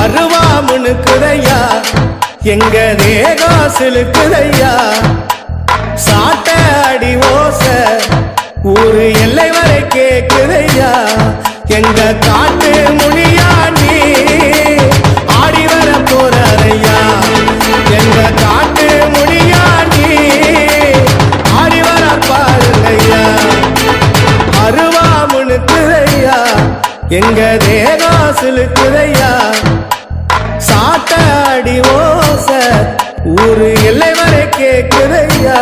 அருவாமுனுக்குதையா எங்க தேகம் சிலுக்குதையா சாட்ட அடி ஓச ஊரு எல்லை வரை கேக்குதையா எங்க காட்டு மொழியா நீ ஆடி வர போறாரையா எங்க காட்டு மொழியா நீ ஆடி வர பாருங்கய்யா அருவாமுனுக்குதையா எங்க தேகம் சிலுக்குதையா சாட்ட அடி ஓச ஊரு எல்லை வரை கேக்குதையா